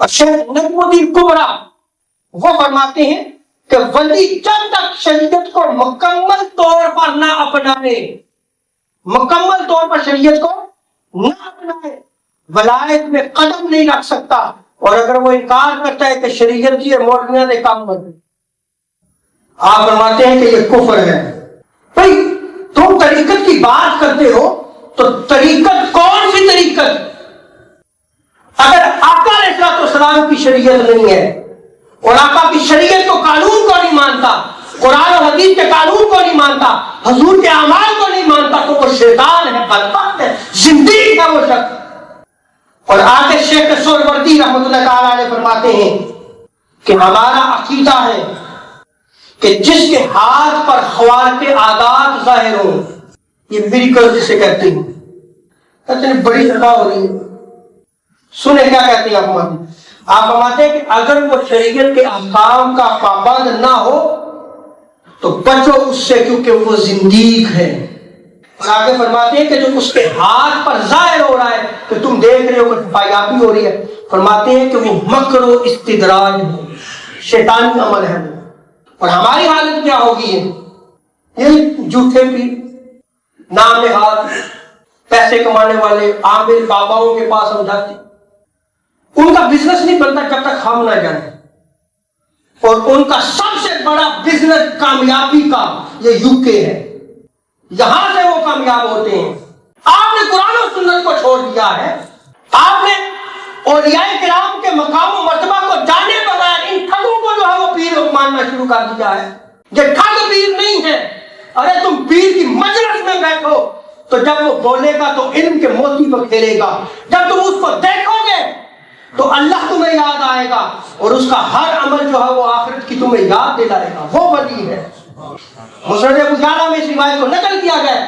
اور شیخ نجم الدین کبرا وہ فرماتے ہیں کہ ولی جب تک شریعت کو مکمل طور پر نہ اپنائے، مکمل طور پر شریعت کو نہ اپنائے، ولایت میں قدم نہیں رکھ سکتا۔ اور اگر وہ انکار کرتا ہے کہ شریعت یہ مولویوں نے کام کر دی، آپ فرماتے ہیں کہ یہ کفر ہے۔ بھائی تم طریقت کی بات کرتے ہو تو طریقت کون سی طریقت؟ اگر آقا علیہ السلام کی شریعت نہیں ہے اور آقا کی شریعت کو قانون کو نہیں مانتا، قرآن و حدیث کے قانون کو نہیں مانتا، حضور کے اعمال کو نہیں مانتا، تو وہ شیطان ہے، بدبخت ہے، زندیق ہے وہ شخص۔ اور آگے شیخ سہروردی رحمۃ اللہ تعالیٰ علیہ فرماتے ہیں کہ ہمارا عقیدہ ہے کہ جس کے ہاتھ پر خوارق عادات ظاہر ہو، یہ میریکل جسے کہتے ہیں، کہتے ہیں بڑی جگہ ہو رہی ہے، سنیں کیا کہتے ہیں آپ فرماتے ہیں کہ اگر وہ شریعت کے احکام کا پابند نہ ہو تو بچو اس سے، کیونکہ وہ زندیق ہے۔ اور آگے فرماتے ہیں کہ جو اس کے ہاتھ پر ظاہر ہو رہا ہے کہ تم دیکھ رہے ہو کہ پایابی ہو رہی ہے، فرماتے ہیں کہ وہ مکر و استدراج ہے، شیطانی عمل ہے۔ اور ہماری حالت کیا ہوگی؟ یہ جھوٹے پیر، نام نہاد، پیسے کمانے والے عامل باباؤں کے پاس ہم جاتے، ان کا بزنس نہیں بنتا جب تک ہم نہ جائیں۔ اور ان کا سب سے بڑا بزنس کامیابی کا یہ یو کے ہے، یہاں سے وہ کامیاب ہوتے ہیں۔ آپ نے قرآن و سنت کو چھوڑ دیا ہے، آپ نے اولیاء کرام کے مقام و مرتبہ کو جانے بغیر ان ٹھگوں کو جو ہے وہ پیر ماننا شروع کر دیا ہے۔ یہ ٹھگ پیر نہیں ہے۔ ارے تم پیر کی مجلس میں بیٹھو تو جب وہ بولے گا تو علم کے موتی پر کھیلے گا، جب تم اس کو دیکھو گے تو اللہ تمہیں یاد آئے گا اور اس کا ہر عمل جو ہے وہ آخرت کی تمہیں یاد دلائے گا، وہ ولی ہے۔ مسند ابو یعلا میں اس روایت کو نقل کیا گیا